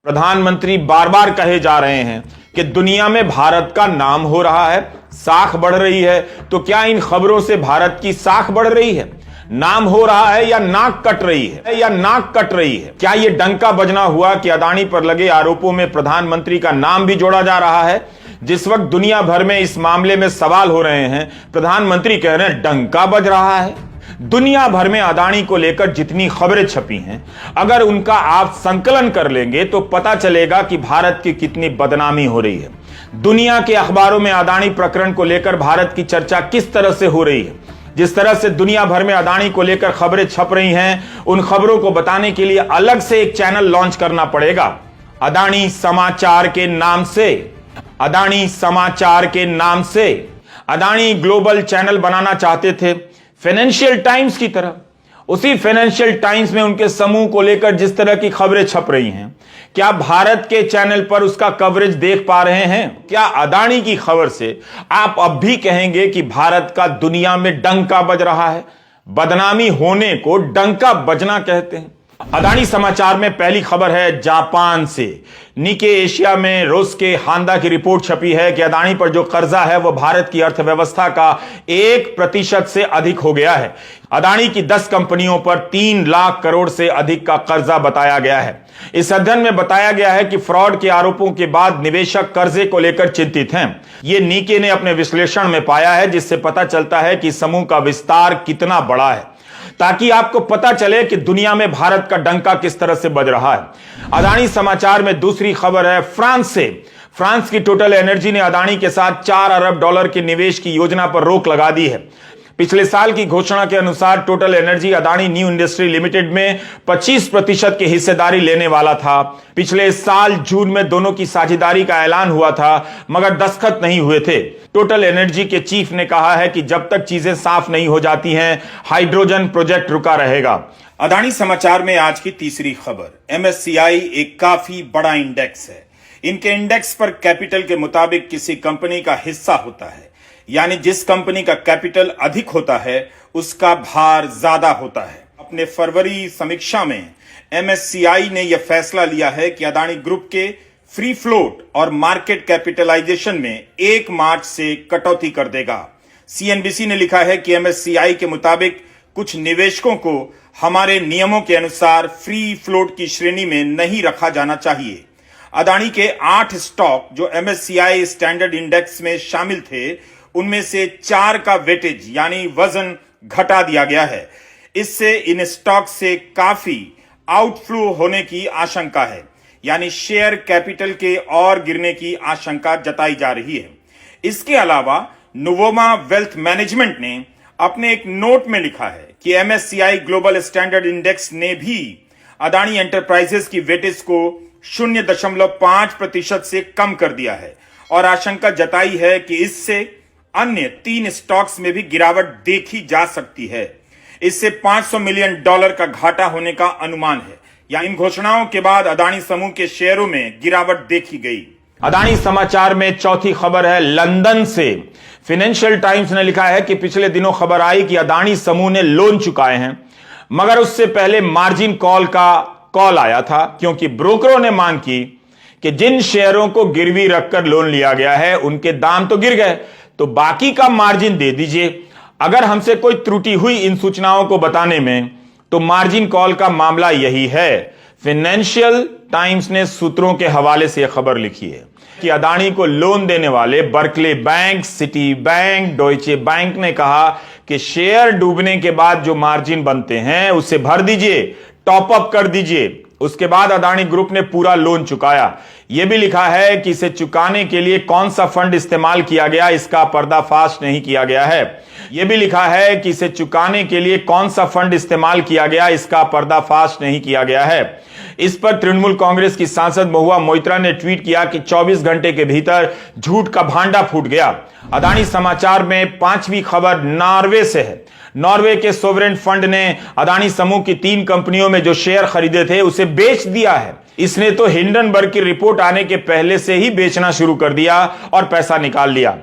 प्रधानमंत्री बार बार कहे जा रहे हैं कि दुनिया में भारत का नाम हो रहा है, साख बढ़ रही है। तो क्या इन खबरों से भारत की साख बढ़ रही है, नाम हो रहा है, या नाक कट रही है? क्या यह डंका बजना हुआ कि अदानी पर लगे आरोपों में प्रधानमंत्री का नाम भी जोड़ा जा रहा है? जिस वक्त दुनिया भर में इस मामले में सवाल हो रहे हैं, प्रधानमंत्री कह रहे हैं डंका बज रहा है। दुनिया भर में अदानी को लेकर जितनी खबरें छपी हैं, अगर उनका आप संकलन कर लेंगे तो पता चलेगा कि भारत की कितनी बदनामी हो रही है। दुनिया के अखबारों में अदानी प्रकरण को लेकर भारत की चर्चा किस तरह से हो रही है। जिस तरह से दुनिया भर में अदानी को लेकर खबरें छप रही हैं, उन खबरों को बताने के लिए अलग से एक चैनल लॉन्च करना पड़ेगा। अदानी समाचार के नाम से अदानी ग्लोबल चैनल बनाना चाहते थे, फाइनेंशियल टाइम्स की तरह। उसी फाइनेंशियल टाइम्स में उनके समूह को लेकर जिस तरह की खबरें छप रही हैं, क्या भारत के चैनल पर उसका कवरेज देख पा रहे हैं? क्या अदानी की खबर से आप अब भी कहेंगे कि भारत का दुनिया में डंका बज रहा है? बदनामी होने को डंका बजना कहते हैं। अदानी समाचार में पहली खबर है जापान से। निके एशिया में रोज के हांडा की रिपोर्ट छपी है कि अदानी पर जो कर्जा है वह भारत की अर्थव्यवस्था का 1% से अधिक हो गया है। अदानी की 10 कंपनियों पर 3 लाख करोड़ से अधिक का कर्जा बताया गया है। इस अध्ययन में बताया गया है कि फ्रॉड के आरोपों के बाद निवेशक कर्जे को लेकर चिंतित हैं। यह निके ने अपने विश्लेषण में पाया है, जिससे पता चलता है कि समूह का विस्तार कितना बड़ा है, ताकि आपको पता चले कि दुनिया में भारत का डंका किस तरह से बज रहा है। अदानी समाचार में दूसरी खबर है फ्रांस से। फ्रांस की टोटल एनर्जी ने अदानी के साथ $4 अरब के निवेश की योजना पर रोक लगा दी है। पिछले साल की घोषणा के अनुसार total energy Adani new industry limited में 25% की हिस्सेदारी लेने वाला था। पिछले साल जून में दोनों की साझेदारी का ऐलान हुआ था, मगर दस्तखत नहीं हुए थे। टोटल एनर्जी के चीफ ने कहा है कि जब तक चीजें साफ नहीं हो जाती हैं, हाइड्रोजन प्रोजेक्ट रुका रहेगा। अदानी समाचार में आज की तीसरी खबर, MSCI एक काफी बड़ा इंडेक्स है। इनके इंडेक्स पर कैपिटल के मुताबिक किसी कंपनी का हिस्सा होता है, यानी जिस कंपनी का कैपिटल अधिक होता है उसका भार ज्यादा होता है। अपने फरवरी समीक्षा में MSCI ने यह फैसला लिया है कि अदानी ग्रुप के फ्री फ्लोट और मार्केट कैपिटलाइजेशन में 1 मार्च से कटौती कर देगा। CNBC ने लिखा है कि MSCI के मुताबिक कुछ निवेशकों को हमारे नियमों के अनुसार फ्री फ्लोट की श्रेणी में नहीं रखा जाना चाहिए। अदानी के 8 स्टॉक जो MSCI स्टैंडर्ड इंडेक्स में शामिल थे, उनमें से 4 का वेटेज यानी वजन घटा दिया गया है। इससे इन स्टॉक से काफी आउटफ्लो होने की आशंका है, यानी शेयर कैपिटल के और गिरने की आशंका जताई जा रही है। इसके अलावा नुवोमा वेल्थ मैनेजमेंट ने अपने एक नोट में लिखा है कि MSCI ग्लोबल स्टैंडर्ड इंडेक्स ने भी अदानी एंटरप्राइजेस की वेटेज को 0.5% से कम कर दिया है और आशंका जताई है कि इससे अन्य 3 स्टॉक्स में भी गिरावट देखी जा सकती है। इससे $500 मिलियन का घाटा होने का अनुमान है। या इन घोषणाओं के बाद अदानी समूह के शेयरों में गिरावट देखी गई। अदानी समाचार में चौथी खबर है लंदन से। फाइनेंशियल टाइम्स ने लिखा है कि पिछले दिनों खबर आई कि अदानी समूह ने लोन चुकाए हैं, मगर उससे पहले मार्जिन कॉल का कॉल आया था, क्योंकि ब्रोकरों ने मांग की कि जिन शेयरों को गिरवी रखकर लोन लिया गया है उनके दाम तो गिर गए, तो बाकी का मार्जिन दे दीजिए। अगर हमसे कोई त्रुटि हुई इन सूचनाओं को बताने में, तो मार्जिन कॉल का मामला यही है। फाइनेंशियल टाइम्स ने सूत्रों के हवाले से यह खबर लिखी है कि अदानी को लोन देने वाले Berkeley bank, city bank, Deutsche bank ने कहा कि शेयर डूबने के बाद जो मार्जिन बनते हैं उसे भर दीजिए, टॉप अप कर दीजिए। उसके बाद अदानी ग्रुप ने पूरा लोन चुकाया। यह भी लिखा है कि इसे चुकाने के लिए कौन सा फंड इस्तेमाल किया गया, इसका पर्दाफाश नहीं किया गया है। यह भी लिखा है कि इसे चुकाने के लिए कौन सा फंड इस्तेमाल किया गया, इसका पर्दाफाश नहीं किया गया है। इस पर तृणमूल कांग्रेस की सांसद महुआ मोइत्रा ने ट्वीट किया कि 24 घंटे के भीतर झूठ का भांडा फूट गया। अदानी समाचार में 5वीं खबर नॉर्वे से है। नॉर्वे के सोवरेन फंड ने अदानी समूह की 3 कंपनियों में जो शेयर खरीदे थे उसे बेच दिया है। इसने तो हिंडनबर्ग की रिपोर्ट आने के पहले से ही बेचना शुरू कर दिया और पैसा निकाल लिया।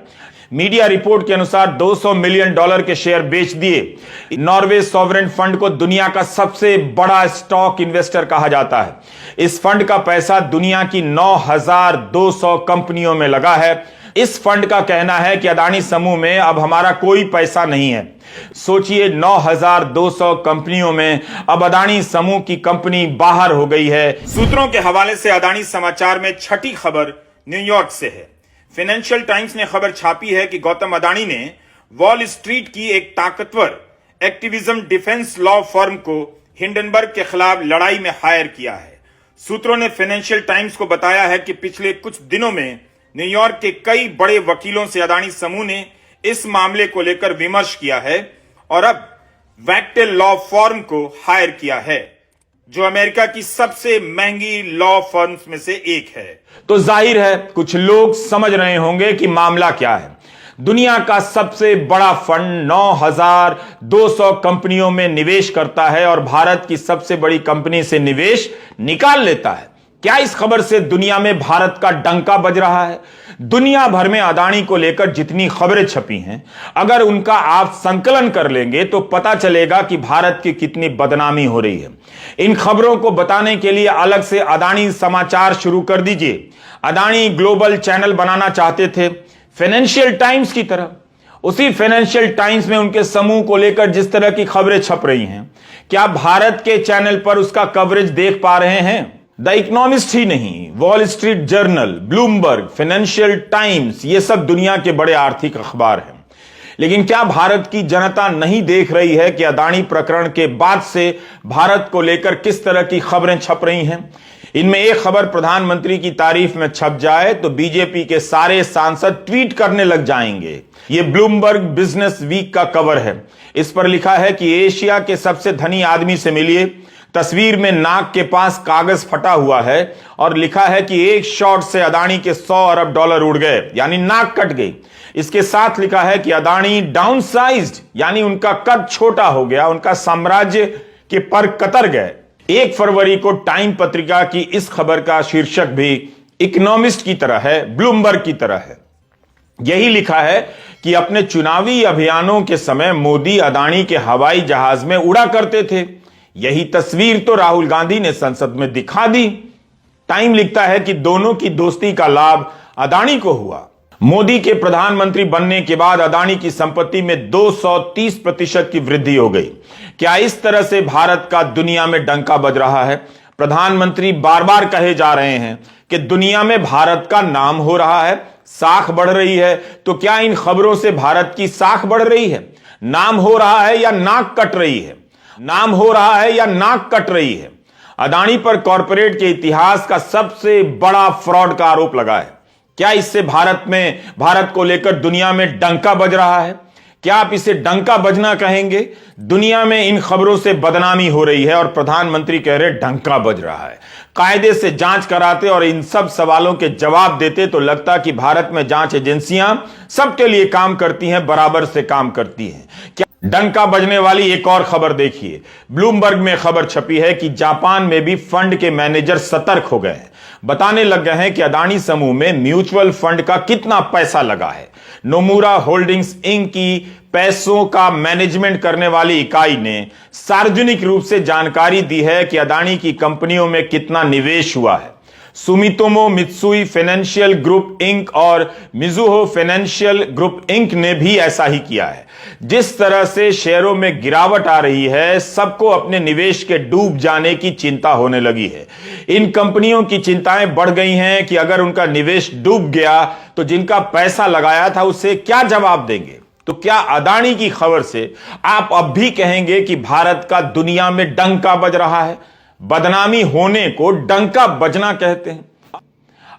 मीडिया रिपोर्ट के अनुसार $200 मिलियन के शेयर बेच दिए। नॉर्वे सॉवरेन फंड को दुनिया का सबसे बड़ा स्टॉक इन्वेस्टर कहा जाता है। इस फंड का पैसा दुनिया की 9,200 कंपनियों में लगा है। इस फंड का कहना है कि अदानी समूह में अब हमारा कोई पैसा नहीं है। सोचिए, 9,200 कंपनियों में अब अदानी समूह की कंपनी बाहर हो गई है। सूत्रों के हवाले से अदानी समाचार में छठी खबर न्यूयॉर्क से है। फाइनेंशियल टाइम्स ने खबर छापी है कि गौतम अदानी ने वॉल स्ट्रीट की एक ताकतवर एक्टिविज्म डिफेंस लॉ फर्म को हिंडनबर्ग के खिलाफ लड़ाई में हायर किया है। सूत्रों ने फाइनेंशियल टाइम्स को बताया है कि पिछले कुछ दिनों में न्यूयॉर्क के कई बड़े वकीलों से अदानी समूह ने इस मामले को लेकर विमर्श किया है और अब वैक्टेल लॉ फर्म को हायर किया है, जो अमेरिका की सबसे महंगी लॉ फर्म्स में से एक है। तो जाहिर है कुछ लोग समझ रहे होंगे कि मामला क्या है। दुनिया का सबसे बड़ा फंड 9,200 कंपनियों में निवेश करता है और भारत की सबसे बड़ी कंपनी से निवेश निकाल लेता है। क्या इस खबर से दुनिया में भारत का डंका बज रहा है? दुनिया भर में अदानी को लेकर जितनी खबरें छपी हैं, अगर उनका आप संकलन कर लेंगे तो पता चलेगा कि भारत की कितनी बदनामी हो रही है। इन खबरों को बताने के लिए अलग से अदानी समाचार शुरू कर दीजिए। अदानी ग्लोबल चैनल बनाना चाहते थे, फाइनेंशियल टाइम्स की तरह। उसी फाइनेंशियल टाइम्स में उनके समूह को लेकर जिस तरह की खबरें छप रही हैं, क्या भारत के चैनल पर उसका कवरेज देख पा रहे हैं? द इकोनॉमिस्ट ही नहीं, wall street journal, Bloomberg, financial times, ये सब दुनिया के बड़े आर्थिक अखबार हैं। लेकिन क्या भारत की जनता नहीं देख रही है कि अदानी प्रकरण के बाद से भारत को लेकर किस तरह की खबरें छप रही हैं? इनमें एक खबर प्रधानमंत्री की तारीफ में छप जाए तो बीजेपी के सारे सांसद ट्वीट करने लग जाएंगे। यह ब्लूमबर्ग बिजनेस वीक का कवर है। इस पर लिखा है कि एशिया के सबसे धनी आदमी से मिलिए। तस्वीर में नाक के पास कागज फटा हुआ है और लिखा है कि एक शॉट से अदानी के $100 अरब उड़ गए, यानी नाक कट गई। इसके साथ लिखा है कि अदानी डाउनसाइज्ड, यानी उनका कद छोटा हो गया, उनका साम्राज्य के पर कतर गए। 1 फरवरी को टाइम पत्रिका की इस खबर का शीर्षक भी इकोनॉमिस्ट की तरह है, ब्लूमबर्ग की तरह है। यही लिखा है कि अपने चुनावी अभियानों के समय मोदी अदानी के हवाई जहाज में उड़ा करते थे। यही तस्वीर तो राहुल गांधी ने संसद में दिखा दी। टाइम लिखता है कि दोनों की दोस्ती का लाभ अदानी को हुआ। मोदी के प्रधानमंत्री बनने के बाद अदानी की संपत्ति में 230% की वृद्धि हो गई। क्या इस तरह से भारत का दुनिया में डंका बज रहा है? प्रधानमंत्री बार बार कहे जा रहे हैं कि दुनिया में भारत का नाम हो रहा है, साख बढ़ रही है। तो क्या इन खबरों से भारत की साख बढ़ रही है? नाम हो रहा है या नाक कट रही है? नाम हो रहा है या नाक कट रही है? अदानी पर कॉरपोरेट के इतिहास का सबसे बड़ा फ्रॉड का आरोप लगा है। क्या इससे भारत को लेकर दुनिया में डंका बज रहा है? क्या आप इसे डंका बजना कहेंगे? दुनिया में इन खबरों से बदनामी हो रही है और प्रधानमंत्री कह रहे डंका बज रहा है। कायदे से जांच कराते और इन सब सवालों के जवाब देते तो लगता कि भारत में जांच एजेंसियां सबके लिए काम करती हैं, बराबर से काम करती हैं। क्या डंका बजने वाली एक और खबर देखिए। ब्लूमबर्ग में खबर छपी है कि जापान में भी फंड के मैनेजर सतर्क हो गए हैं, बताने लग गए हैं कि अदानी समूह में म्यूचुअल फंड का कितना पैसा लगा है। नोमुरा होल्डिंग्स इंक की पैसों का मैनेजमेंट करने वाली इकाई ने सार्वजनिक रूप से जानकारी दी है कि अदानी की कंपनियों में कितना निवेश हुआ है। Sumitomo Mitsui Financial Group Inc और मिजुहो फाइनेंशियल ग्रुप इंक ने भी ऐसा ही किया है। जिस तरह से शेयरों में गिरावट आ रही है, सबको अपने निवेश के डूब जाने की चिंता होने लगी है। इन कंपनियों की चिंताएं बढ़ गई हैं कि अगर उनका निवेश डूब गया तो जिनका पैसा लगाया था उसे क्या जवाब देंगे। तो क्या अदानी की खबर से आप अब भी कहेंगे कि भारत का दुनिया में डंका बज रहा है? बदनामी होने को डंका बजना कहते हैं।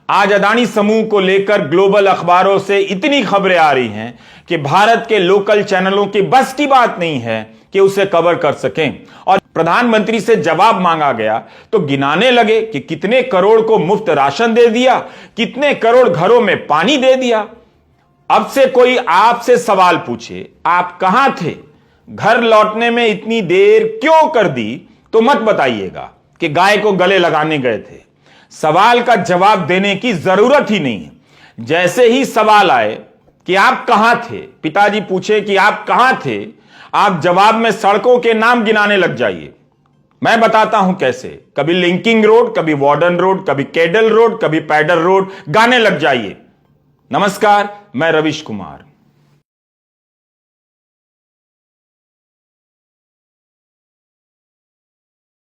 आज अदानी समूह को लेकर ग्लोबल अखबारों से इतनी खबरें आ रही हैं कि भारत के लोकल चैनलों की बस की बात नहीं है कि उसे कवर कर सकें। और प्रधानमंत्री से जवाब मांगा गया तो गिनाने लगे कि कितने करोड़ को मुफ्त राशन दे दिया, कितने करोड़ घरों में पानी दे दिया। अब से कोई आपसे सवाल पूछे आप कहां थे, घर लौटने में इतनी देर क्यों कर दी, तो मत बताइएगा कि गाय को गले लगाने गए थे। सवाल का जवाब देने की जरूरत ही नहीं है। जैसे ही सवाल आए कि आप कहां थे, पिताजी पूछे कि आप कहां थे, आप जवाब में सड़कों के नाम गिनाने लग जाइए। मैं बताता हूं कैसे। कभी लिंकिंग रोड, कभी वार्डन रोड, कभी केडल रोड, कभी पैडल रोड गाने लग जाइए। नमस्कार, मैं रविश कुमार।